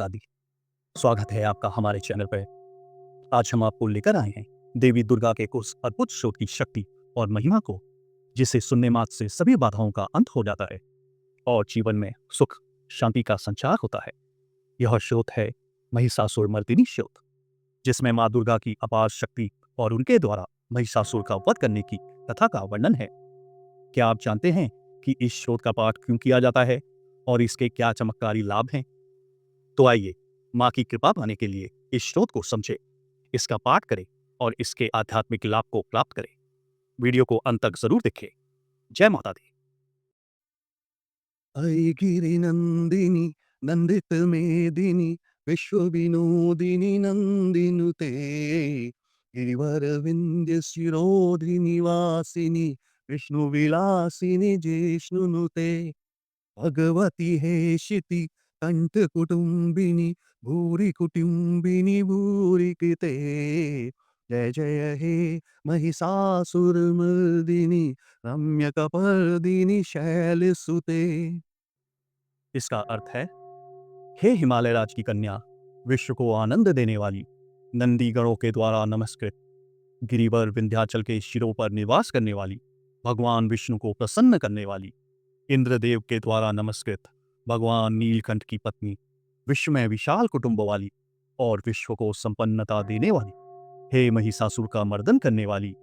माता दी। स्वागत है आपका हमारे चैनल पर। आज हम आपको लेकर आए हैं देवी दुर्गा के उस अद्भुत श्लोक की शक्ति और महिमा को, जिसे सुनने मात्र से सभी बाधाओं का अंत हो जाता है और जीवन में सुख शांति का संचार होता है। यह श्लोक है महिषासुर मर्दिनी श्लोक, जिसमें माँ दुर्गा की अपार शक्ति और उनके द्वारा महिषासुर का वध करने की कथा का वर्णन है। क्या आप जानते हैं कि इस श्लोक का पाठ क्यों किया जाता है और इसके क्या चमत्कारी लाभ हैं? तो आइए माँ की कृपा पाने के लिए इस श्लोक को समझें, इसका पाठ करें और इसके आध्यात्मिक लाभ को प्राप्त करें। वीडियो को अंत तक जरूर देखें। जय माता दी। ऐगिरि नन्दिनि नन्दित मेदिनि विश्व विनोदिनि नन्दिनुते गिरिवर विंध्य शिरोधिनि वासिनि विष्णु विलासिनि जिष्णुनुते भगवती हेशिति कंठ कुटुंबिनि भूरि कुटुंबिनि भूरि कृते जय जय हे महिषासुरमर्दिनि रम्यकपर्दिनि शैलसुते। इसका अर्थ है, हे हिमालय राज की कन्या, विश्व को आनंद देने वाली, नंदी गणों के द्वारा नमस्कृत, गिरिवर विंध्याचल के शिरों पर निवास करने वाली, भगवान विष्णु को प्रसन्न करने वाली, इंद्रदेव के द्वारा नमस्कृत, भगवान नीलकंठ की पत्नी, विश्व में विशाल कुटुंब वाली और विश्व को संपन्नता देने वाली, हे महिषासुर का मर्दन करने वाली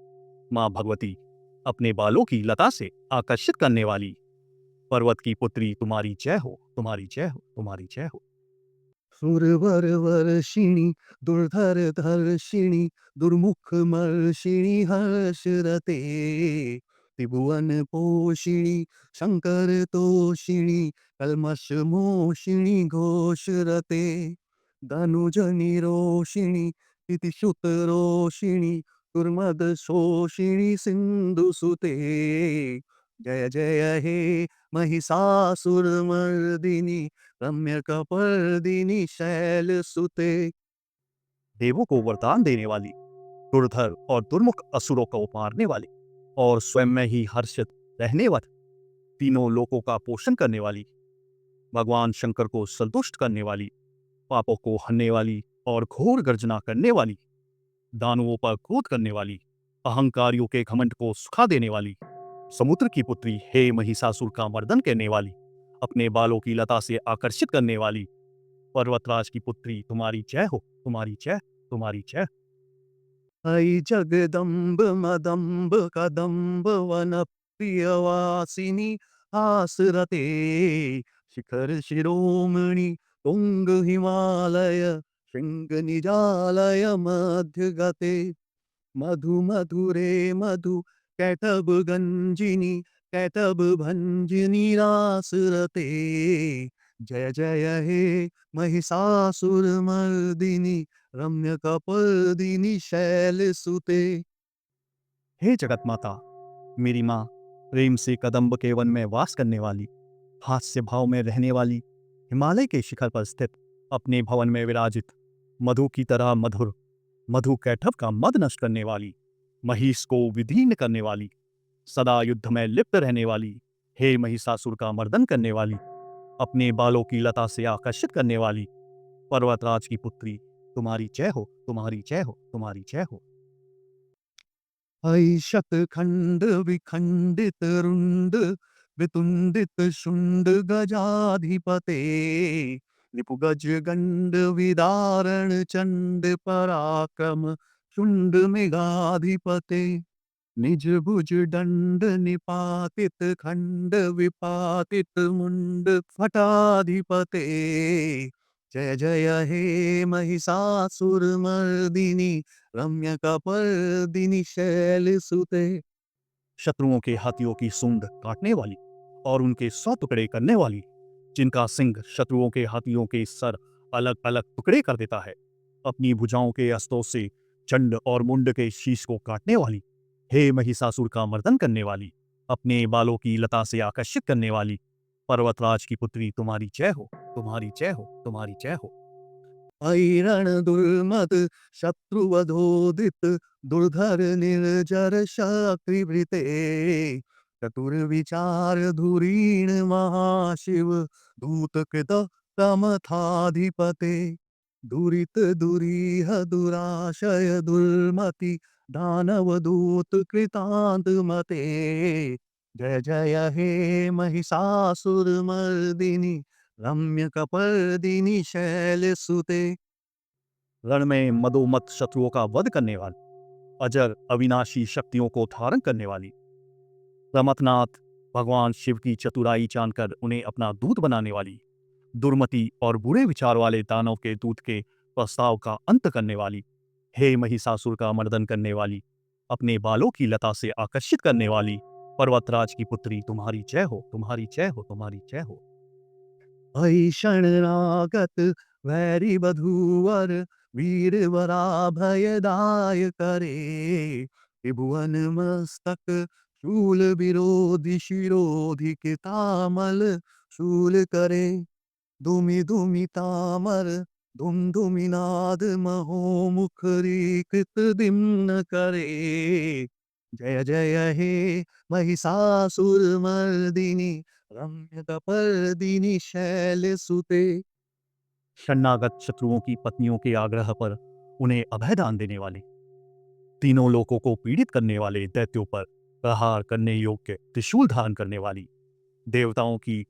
माँ भगवती, अपने बालों की लता से आकर्षित करने वाली, पर्वत की पुत्री, तुम्हारी जय हो, तुम्हारी जय हो, तुम्हारी जय हो। सुरवर वर्षिणि दुर्धर धर्षिणि दुर्मुख मर्षिणि हर्षरते त्रिभुवन पोषिणि शंकर तोषिणि कल्मष मोषिणि घोषरते धनुज निरोषिणि इतिश्रुत रोषिणि दुर्मद शोषिणि सिंधुसुते जय जय हे महिषासुरमर्दिनि रम्यकपर्दिनि शैलसुते। देवों को वरदान देने वाली, दुर्धर और दुर्मुख असुरों को मारने वाली और स्वयं में ही हर्षित रहने वाली, तीनों लोकों का पोषण करने वाली, भगवान शंकर को संतुष्ट करने वाली, पापों को हरने वाली और घोर गर्जना करने वाली, दानवों पर क्रोध करने वाली, अहंकारियों के घमंड को सुखा देने वाली, समुद्र की पुत्री, हे महिषासुर का मर्दन करने वाली, अपने बालों की लता से आकर्षित करने वाली, पर्वतराज की पुत्री, तुम्हारी जय हो, तुम्हारी जय, तुम्हारी जय। ऐ जगदम्ब मदम्ब कदम्ब वन प्रियवासिनी आसरते शिखर शिरोमणि तुंग हिमालय शृंग निजालय मध्यगते मधु मधुरे मधु कैटब गंजिनी कैटब भंजिनी रासरते जय जय हे महिषासुरमर्दिनि रम्यकपर्दिनि शैलसुते। हे जगत माता, मेरी माँ, प्रेम से कदम्ब के वन में वास करने वाली, हास्य भाव में रहने वाली, हिमालय के शिखर पर स्थित, अपने भवन में विराजित, मधु की तरह मधुर, मधु कैटभ का मद नष्ट करने वाली, महिष को विदीर्ण करने वाली, सदा युद्ध में लिप्त रहने वाली, हे महिषासुर का मर्दन करने वाली, अपने बालों की लता से आकर्षित करने वाली, पर्वतराज की पुत्री, तुम्हारी जय हो, तुम्हारी जय हो, तुम्हारी जय हो। ऐ शतखंड विखंडित रुंड वितुंडित शुंड गजाधिपते रिपुगज गंड विदारण चंड पराक्रम शुंड मेघाधिपते निज भुज दंड निपातित खंड विपातित मुंड फटाधिपते जय जय हे महिषासुरमर्दिनि रम्यकपर्दिनि शैलसुते। शत्रुओं के हाथियों की सूंड काटने वाली और उनके 100 टुकड़े करने वाली, जिनका सिंह शत्रुओं के हाथियों के सर अलग अलग टुकड़े कर देता है, अपनी भुजाओं के अस्त्रों से चंड और मुंड के शीश को काटने वाली, हे महिषासुर का मर्दन करने वाली, अपने बालों की लता से आकर्षित करने वाली, पर्वतराज की पुत्री, तुम्हारी जय हो, तुम्हारी जय हो, तुम्हारी जय हो। ऐरण दुर्मद शत्रुवधोदित दुर्धर निर्जर शक्तिवृते चतुर विचार धुरीण महाशिव धूत कृत समथाधिपते दुरित दुरीह दुराशय दुर्मति दानवदूत कृतांत मते जय जय हे महिषासुरमर्दिनी रम्य कपर्दिनी शैल सुते। रण में मदोमत शत्रुओं का वध करने वाली, अजर अविनाशी शक्तियों को धारण करने वाली, रमतनाथ भगवान शिव की चतुराई जानकर उन्हें अपना दूत बनाने वाली, दुर्मति और बुरे विचार वाले दानव के दूत के प्रस्ताव का अंत करने वाली, हे महिषासुर का मर्दन करने वाली, अपने बालों की लता से आकर्षित करने वाली पर्वतराज की पुत्री तुम्हारी जय हो, तुम्हारी जय हो, तुम्हारी जय हो। भई शरणागत वैरी बधूवर वीरवरा भयदाय करे त्रिभुवन मस्तक शूल विरोधि शिरोधि तामल शूल करे दुमि दुमि तामर धुम धुमि नाद महो मुखरी कृत दिम्न करे जय जय हे महिषासुर मर्दिनी रम्य कपर्दिनी शैल सुते। शरणागत शत्रुओं की पत्नियों के आग्रह पर उन्हें अभयदान देने वाले, तीनों लोकों को पीड़ित करने वाले दैत्यों पर प्रहार करने योग्य त्रिशूल धारण करने वाली, देवताओं की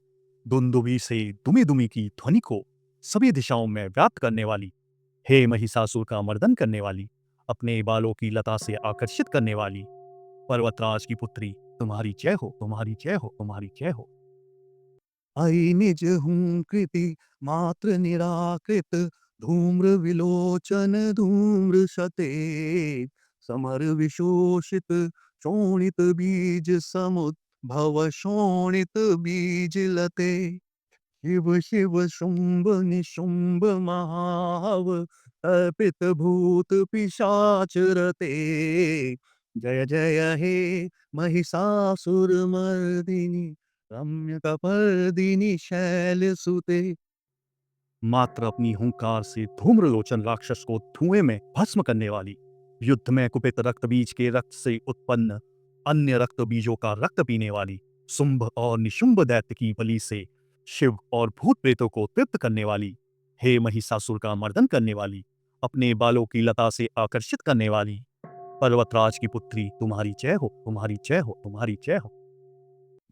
दुंदुभी से दुमी दुमी की ध्वनि को सभी दिशाओं में व्याप्त करने वाली, हे महिषासुर का मर्दन करने वाली, अपने बालों की लता से आकर्षित करने वाली पर्वतराज की पुत्री तुम्हारी जय हो, तुम्हारी जय हो, तुम्हारी जय हो। आई निज हूँ कृति मात्र निराकृत धूम्र विलोचन धूम्र शते समर विशोषित शोणित बीज समुद्भव शोणित बीज लते शिव शिव शुंभ निशुंभ महाव अर्पित भूत पिशाच रते जय जय हे महिषासुर मर्दिनी रम्य कपर्दिनी शैल सुते। मात्र अपनी हुंकार से धूम्रलोचन राक्षस को धुएं में भस्म करने वाली, युद्ध में कुपित रक्त बीज के रक्त से उत्पन्न अन्य रक्त बीजों का रक्त पीने वाली, शुंभ और निशुंभ दैत्य की बलि से शिव और भूत प्रेतों को तृप्त करने वाली, हे महिषासुर का मर्दन करने वाली, अपने बालों की लता से आकर्षित करने वाली पर्वतराज की पुत्री तुम्हारी जय हो, तुम्हारी जय हो, तुम्हारी जय हो।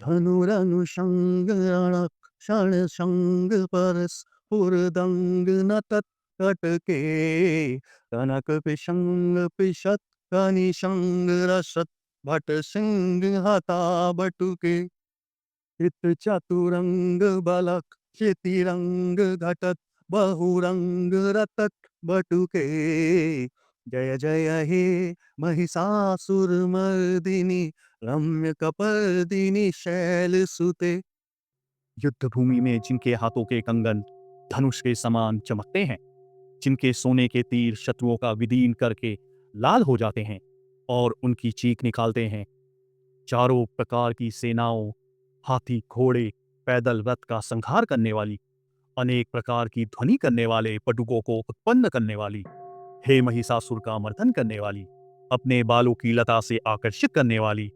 धनुरनुषंग रणक क्षण संग परस पुरदंग न तत्कटके कनक पिशंग पिशत कनिशंग रसत भट सिंह हता बटुके चित चतुरंग बलक क्षितिरंग घटत बहुरंग रतत बटुके जय जय हे महिषासुर मर्दिनी रम्य कपर्दिनी शैल सुते। युद्ध भूमि में जिनके हाथों के कंगन धनुष के समान चमकते हैं, जिनके सोने के तीर शत्रुओं का विदीन करके लाल हो जाते हैं और उनकी चीख निकालते हैं, चारों प्रकार की सेनाओं, हाथी घोड़े पैदल रथ का संहार करने वाली, अनेक प्रकार की ध्वनि करने वाले पटुकों को उत्पन्न करने वाली, हे महिषासुर का मर्दन करने वाली, अपने बालों की लता से आकर्षित करने वाली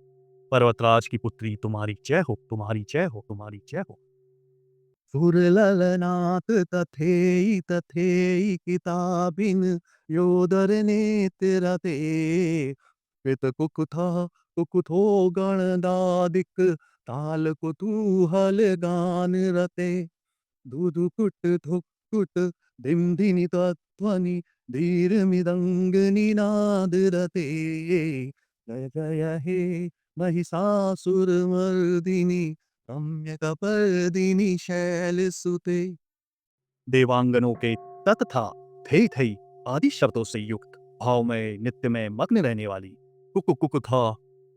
पर्वतराज की पुत्री तुम्हारी जय हो, तुम्हारी जय हो, तुम्हारी जय हो। सुरललनाथ तथेई तथेई किताबिन योदर नेत्र रते कृत कुकुथा कुकुथो गणदादिक ताल कुतूहल गान रते धुधुकुट धुक्कुट धिंधिनि तत्त्वनि धीर मृदंग निनाद रते जय जय हे महिषासुर मर्दिनी रम्य कपर्दिनी शैल सुते। देवांगनों के तथा थे थई आदि शब्दों से युक्त भाव में नित्य में मग्न रहने वाली, कुकु कुकु था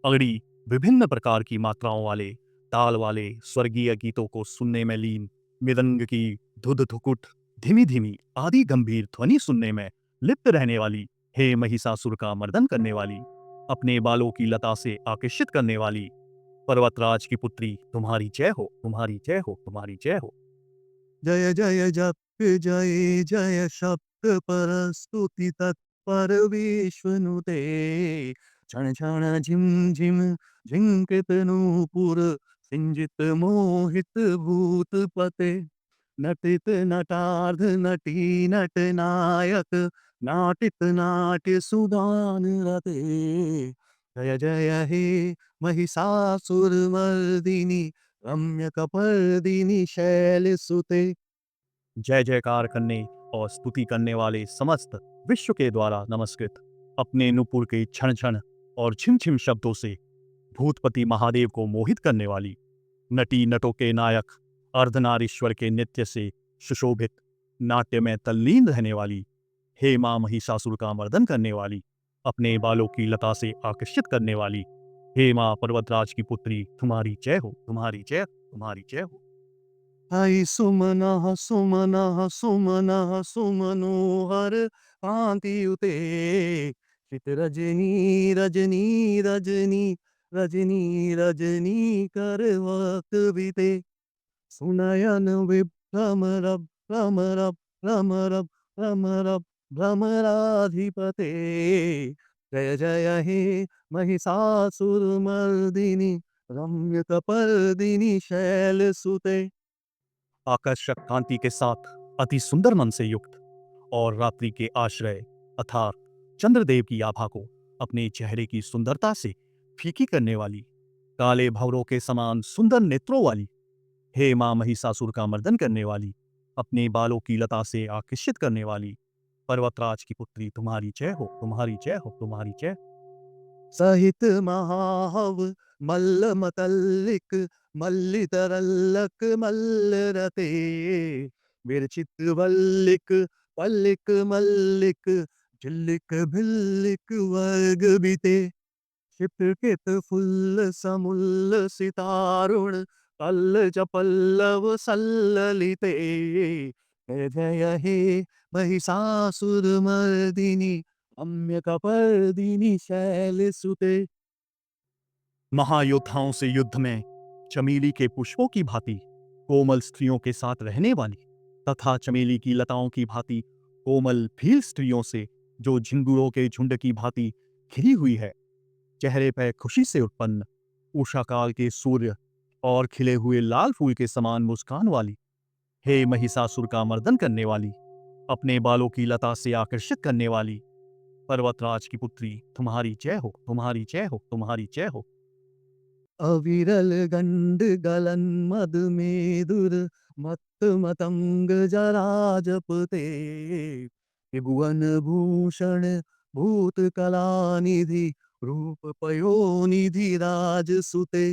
अगड़ी विभिन्न प्रकार की मात्राओं वाले ताल वाले स्वर्गीय गीतों को सुनने में लीन, मृदंग की धुध धुकुट धीमी धीमी आदि गंभीर ध्वनि सुनने में लिप्त रहने वाली, हे महिषासुर का मर्दन करने वाली, अपने बालों की लता से आकर्षित करने वाली पर्वतराज की पुत्री तुम्हारी जय हो, तुम्हारी जय हो, तुम्हारी जय हो। जय जय जप जय जय शब्द परस्तुति तत्पर विश्वनुते क्षण क्षण झिम झिम झिंकृत नूपुर सिंजित मोहित भूत पते नटित नटार्ध नटी नटनायक नाटित नाट्य सुदान रते। जय जय हे महिषासुरमर्दिनी रम्य कपर्दिनी शैलसुते। जय जयकार करने और स्तुति करने वाले समस्त विश्व के द्वारा नमस्कृत अपने नुपुर के क्षण क्षण और छिम छिम शब्दों से भूतपति महादेव को मोहित करने वाली, नटी नटों के नायक अर्धनारीश्वर के नृत्य से सुशोभित, नाट्य में तल्लीन रहने वाली, हे मां महिषासुर का मर्दन करने वाली, अपने बालों की लता से आकर्षित करने वाली, हे मां पर्वतराज की पुत्री, तुम्हारी जय हो, तुम्हारी जय, तुम्हारी जय हो। आई सुमनः सुमनः सुमनः सुमनोहर कांतियुते। चित रजनी रजनी रजनी रजनी रजनी करवत बीते। सुनयन विभ्रमर भ्रमर भ्रमर भ्रमर भ्रमराधिपते। जय जय हे महिषासुरमर्दिनी रम्य कपर्दिनी शैलसुते। आकर्षक कांति के साथ अति सुंदर मन से युक्त और रात्रि के आश्रय अर्थात चंद्रदेव की आभा को अपने चेहरे की सुंदरता से फीकी करने वाली, काले भंवरों के समान सुंदर नेत्रों वाली, हे मां महिषासुर का मर्दन करने वाली, अपने बालों की लता से आकर्षित करने वाली, पर्वतराज की पुत्री, तुम्हारी जय हो, तुम्हारी जय हो, तुम्हारी जय। सहित महाहव मल्ल मतल्लिक मल्लितरल्लक मल्लरते। विरचित वल्लिक पल्लिक मल्लिक झिल्लिक भिल्लिक वर्ग बीते। क्षिप्रकृत फुल्ल समुल्ल सितारुण पल्लज पल्लव सल्ललिते। जय जय हे महिषासुरमर्दिनी रम्य कपर्दिनी शैलसुते। महायोद्धाओं से युद्ध में चमेली के पुष्पों की भांति कोमल स्त्रियों के साथ रहने वाली तथा चमेली की लताओं की भांति कोमल भील स्त्रियों से जो झिंगुरों के झुंड की भांति घिरी हुई है, चेहरे पर खुशी से उत्पन्न उषा काल के सूर्य और खिले हुए लाल फूल के समान मुस्कान वाली, हे महिषासुर का मर्दन करने वाली, अपने बालों की लता से आकर्षित करने वाली, पर्वतराज की पुत्री, तुम्हारी जय हो, तुम्हारी जय हो, तुम्हारी जय हो। अविरल गंड गलन मद मेदुर मत्त मतंग जरा जपते। त्रिभुवन भूषण भूत कला निधि रूप पयोनिधि राज सुते।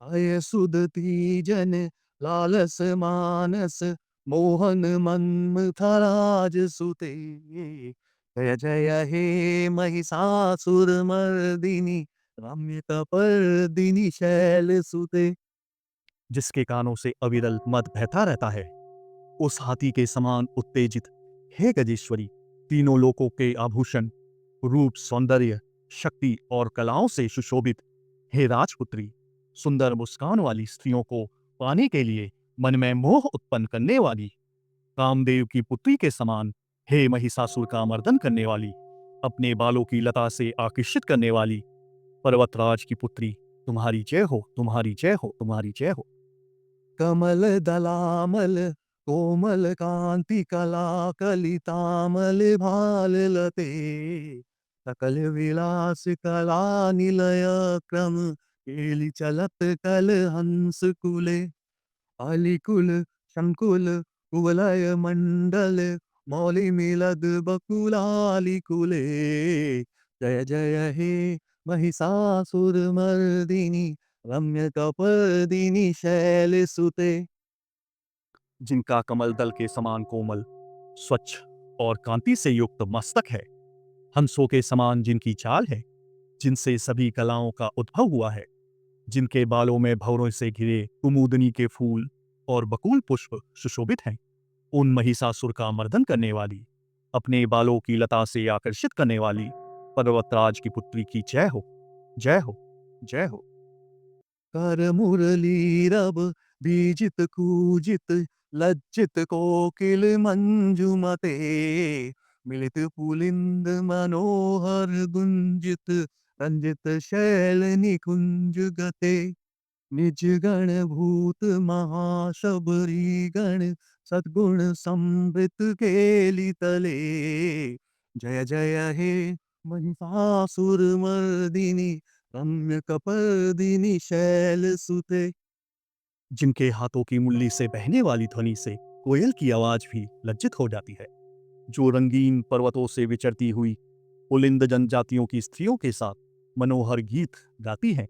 अय सुदती जन लालस मानस मोहन मन्मथराज सुते। जय जय हे महिषासुर मर्दिनी रम्य कपर्दिनी शैलसुते। जिसके कानों से अविरल मद बहता रहता है, उस हाथी के समान उत्तेजित, हे गजेश्वरी, तीनों लोकों के आभूषण, रूप, सौंदर्य, शक्ति और कलाओं से सुशोभित, हे राजपुत्री, सुंदर मुस्कान वाली स्त्रियों को पाने के लिए मन में मोह उत्पन्न करने वाली, कामदेव की पुत्री के समान, हे महिषासुर का मर्दन करने वाली, अपने बालों की लता से आकर्षित करने वाली, पर्वतराज की पुत्री, तुम्हारी जय हो, तुम्हारी जय हो, तुम्हारी जय हो। कमल दलामल कोमल कांति कला कलितामल भाल लते। सकल विलास कला निलय क्रम केलि चलत कल हंस कुले। अलिकुल शंकुल कुवलय मंडल मौलि मिलद बकुलालिकुले। जय जय हे महिषासुर मर्दिनी रम्य कपर्दिनी शैलसुते। जिनका कमल दल के समान कोमल, स्वच्छ और कांति से युक्त मस्तक है, हंसों के समान जिनकी चाल है, जिनसे सभी कलाओं का उद्भव हुआ है, जिनके बालों में भंवरों से घिरे कुमुदनी के फूल और बकुल पुष्प सुशोभित हैं, उन महिषासुर का मर्दन करने वाली, अपने बालों की लता से आकर्षित करने वाली, पर्वतराज की पुत्री की जय हो, जय हो, जय हो। कर मुरली रब बीजित कूजित लज्जित कोकिल मंजुमते। मिलित पुलिंद मनोहर गुंजित रंजित शैल निकुंज गते। निज गण भूत महाशबरी गण सद्गुण समृत केली तले। जय जय हे महिषासुरमर्दिनी रम्य कपर्दिनी शैल सुते। जिनके हाथों की मुरली से बहने वाली ध्वनि से कोयल की आवाज भी लज्जित हो जाती है, जो रंगीन पर्वतों से विचरती हुई पुलिंद जनजातियों की स्त्रियों के साथ मनोहर गीत गाती हैं,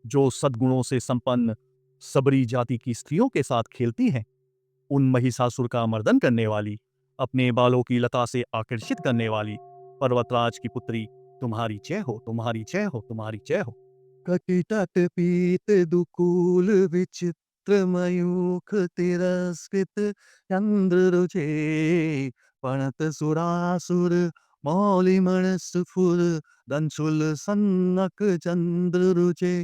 जो सद्गुणों से संपन्न सबरी जाति की स्त्रियों के साथ खेलती हैं, उन महिषासुर का मर्दन करने वाली, अपने बालों की लता से आकर्षित करने वाली पर्वतराज की पुत्री, तुम्हारी जय हो, तुम्हारी जय हो, तुम्हारी जय हो। कटितट पीत दुकूल विचित्र मयूख तिरस्कृत चंद्र रुचे। पणत सुरासुर मौलिमण सुफुर दंशुल सन्नक चंद्र रुचे।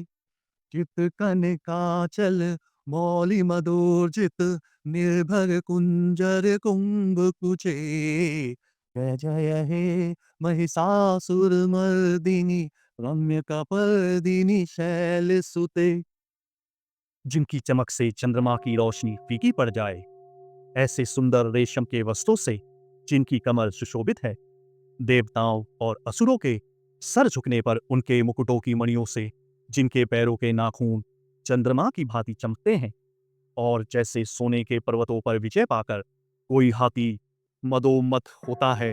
चित कनिकाचल मौलि मधुर्जित निर्भर कुंजर कुंभ कुचे। जय जय हे महिषासुर मर्दिनी रम्य कपर्दिनी शैल सुते। जिनकी चमक से चंद्रमा की रोशनी फीकी पड़ जाए, ऐसे सुंदर रेशम के वस्त्रों से जिनकी कमर सुशोभित है, देवताओं और असुरों के सर झुकने पर उनके मुकुटों की मणियों से जिनके पैरों के नाखून चंद्रमा की भांति चमकते हैं, और जैसे सोने के पर्वतों पर विजय पाकर कोई हाथी मदोन्मत्त होता है,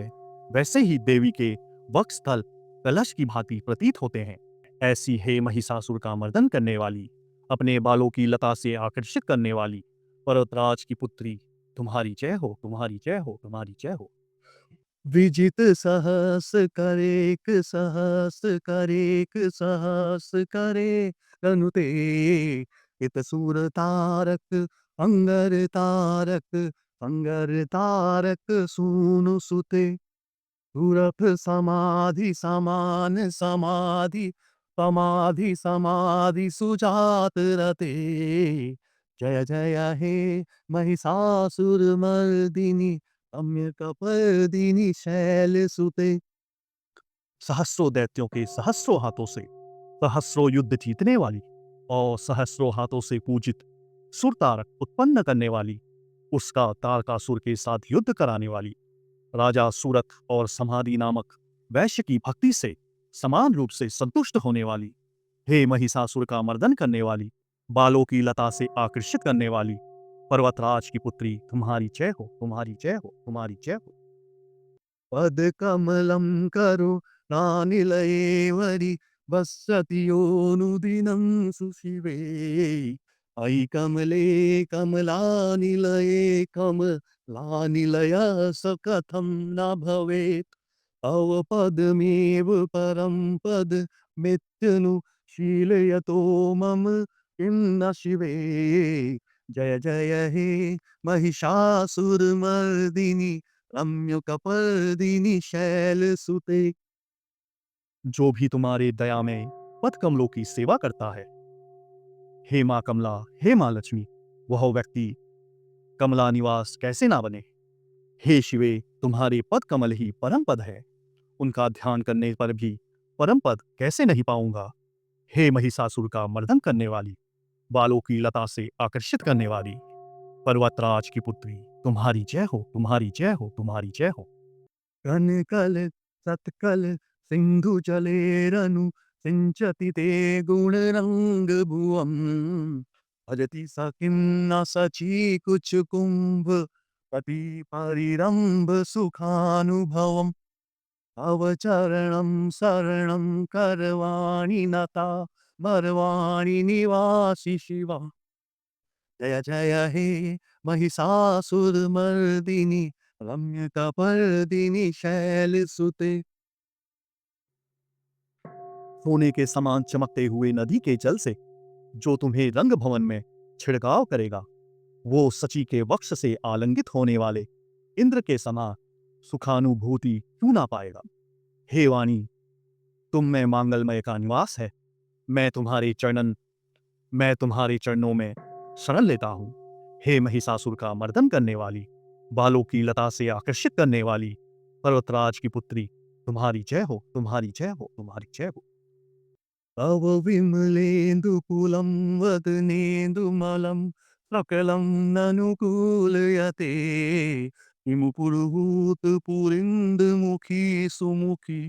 वैसे ही देवी के वक्षस्थल कलश की भांति प्रतीत होते हैं। ऐसी हे महिषासुर का मर्दन करने वाली, अपने बालों की लता से आकर्षित करने वाली पर्वतराज की पुत्री, तुम्हारी जय हो, तुम्हारी जय हो, तुम्हारी जय हो। विजित सहस करेक सहस करेक सहस करे रनुते। इत सुर तारक अंगर तारक सूनु सुते। सुरथ समाधि समान समाधि समाधि समाधि सुजात रते। जय जय हे महिषासुर मर्दिनी रम्य कपर्दिनी शैल सुते। सहस्रों दैत्यों के सहस्रों हाथों से सहस्रों युद्ध जीतने वाली और सहस्रों हाथों से पूजित सुर तारक उत्पन्न करने वाली, उसका तारकासुर के साथ युद्ध कराने वाली, राजा सूरथ और समाधि नामक वैश्य की भक्ति से समान रूप से संतुष्ट होने वाली, हे महिषासुर का मर्दन करने वाली, बालों की लता से आकर्षित करने वाली पर्वतराज की पुत्री, तुम्हारी जय हो, तुम्हारी जय हो, तुम्हारी जय हो। पद कमलं करु नानिलये वरि वसति योनुदिनं सुशिवे। अयि कमले कमलानिलये कमलानिलयः स कथं न भवेत्। तव पदमेव परं पदमित्यनु शीलयतो मम किं न शिवे। जय जय हे महिषासुरमर्दिनी रम्य कपर्दिनी शैल सुते। जो भी तुम्हारे दया में पद कमलों की सेवा करता है, हे माँ कमला, हे माँ लक्ष्मी, वह व्यक्ति कमला निवास कैसे ना बने। हे शिवे, तुम्हारे पद कमल ही परम पद है, उनका ध्यान करने पर भी परम पद कैसे नहीं पाऊंगा। हे महिषासुर का मर्दन करने वाली, बालों की लता से आकर्षित करने वाली पर्वतराज की पुत्री, तुम्हारी जय हो, तुम्हारी जय हो, तुम्हारी जय हो। कनकल सत्कल सिंधु जलेरनु सिंचति ते गुणरंग भुवम। भजति स किं न सची कुछ कुंभ पति परिरंभ सुखानुभवम्। तव चरणं शरणं करवाणि नता मरवाणि निवासि शिवा। जय जय हे महिषासुरमर्दिनी रम्य कपर्दिनी शैल सुते। सोने के समान चमकते हुए नदी के जल से जो तुम्हें रंग भवन में छिड़काव करेगा, वो सची के वक्ष से आलिंगित होने वाले इंद्र के समान सुखानुभूति क्यों ना पाएगा। हे वाणी, तुम में मांगलमय का निवास है, मैं तुम्हारे चरणों में शरण लेता हूँ। हे महिषासुर का मर्दन करने वाली, बालों की लता से आकर्षित करने वाली पर्वतराज की पुत्री, तुम्हारी जय हो, तुम्हारी जय हो, तुम्हारी जय हो। तव विमलेन्दुकुलं वदनेन्दुमलं सकलं ननुकूलयते किमु पुरुहूत पुरिन्दमुखी सुमुखी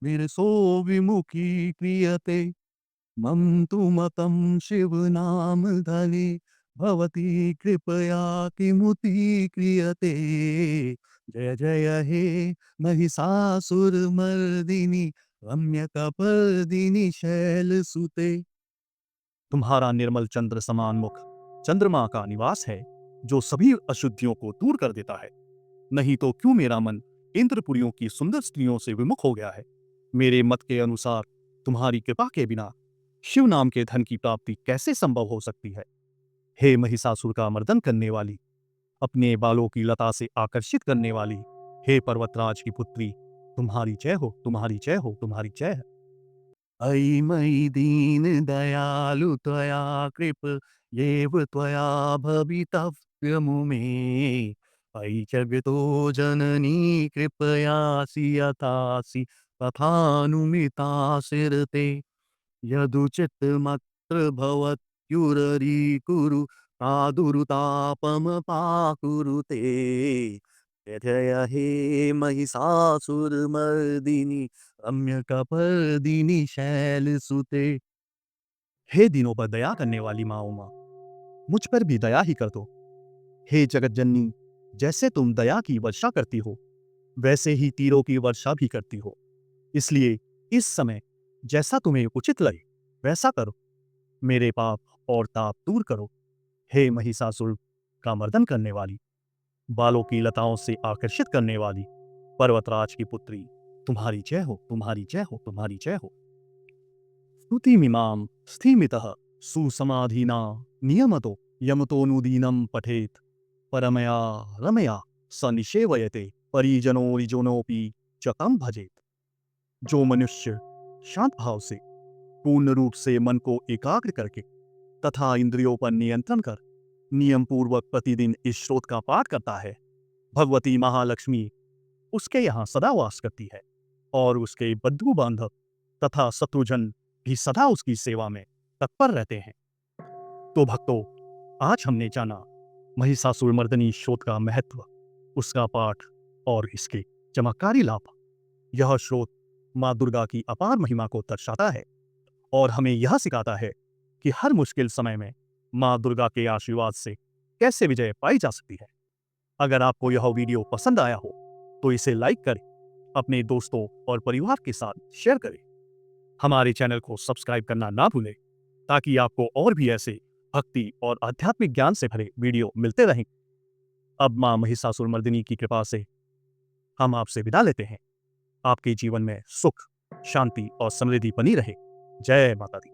विरसो विमुखी क्रियते मम तु मतं शिवनामधने भवती कृपया किमुति क्रियते जय जय हे महिषासुरमर्दिनि रम्यकपर्दिनि शैलसुते। तुम्हारा निर्मल चंद्र समान मुख चंद्रमा का निवास है, जो सभी अशुद्धियों को दूर कर देता है। नहीं तो क्यों मेरा मन इंद्रपुरियों की सुंदर स्त्रियों से विमुख हो गया है। मेरे मत के अनुसार तुम्हारी कृपा के बिना शिव नाम के धन की प्राप्ति कैसे संभव हो सकती है। हे महिषासुर का मर्दन करने वाली, अपने बालों की लता से आकर्षित करने वाली, हे पर्वतराज की पुत्री, तुम्हारी जय हो, तुम्हारी जय हो, तुम्हारी जय है। अयि मयि दीन दयालु त्वया कृप येव त्वया भवितव्यमुमे अयि जगतो जननी कृपयासि यथासि तथानुमितासिरते यदुचितमत्र भवत्युररीकुरु प्रादुर्तापमपाकुरुते जय जय हे महिषासुरमर्दिनि रम्यकपर्दिनि शैलसुते। हे दिनों पर दया करने वाली माँ उमा, मुझ पर भी दया ही कर दो। हे जगत जननी, जैसे तुम दया की वर्षा करती हो, वैसे ही तीरों की वर्षा भी करती हो। इसलिए इस समय जैसा तुम्हें उचित लगे वैसा करो। मेरे पाप और ताप दूर करो। हे महिषासुर का मर्दन करने वाली, बालों की लताओं से आकर्षित करने वाली, पर्वतराज की पुत्री, तुम्हारी जय हो, तुम्हारी जय हो, तुम्हारी जय हो। स्तुतिमिमां स्थिमितः सुसमाधिना नियमतो यमतोनुदीनं पठेत् परमया रमया स निषेवयते परिजनोरिजनोपि च तं भजेत। जो मनुष्य शांत भाव से पूर्ण रूप से मन को एकाग्र करके तथा इंद्रियों पर नियंत्रण कर नियम पूर्वक प्रतिदिन इस श्लोक का पाठ करता है, भगवती महालक्ष्मी उसके यहाँ सदा वास करती है और उसके बंधु बांधव तथा शत्रुजन भी सदा उसकी सेवा में तत्पर रहते हैं। तो भक्तों, आज हमने जाना महिषासुरमर्दिनी श्लोक का महत्व, उसका पाठ और इसके चमत्कारी लाभ। यह श्लोक माँ दुर्गा की अपार महिमा को दर्शाता है और हमें यह सिखाता है कि हर मुश्किल समय में माँ दुर्गा के आशीर्वाद से कैसे विजय पाई जा सकती है। अगर आपको यह वीडियो पसंद आया हो तो इसे लाइक करें, अपने दोस्तों और परिवार के साथ शेयर करें। हमारे चैनल को सब्सक्राइब करना ना भूलें, ताकि आपको और भी ऐसे भक्ति और आध्यात्मिक ज्ञान से भरे वीडियो मिलते रहें। अब माँ महिषासुरमर्दिनी की कृपा से हम आपसे विदा लेते हैं। आपके जीवन में सुख, शांति और समृद्धि बनी रहे। जय माता दी।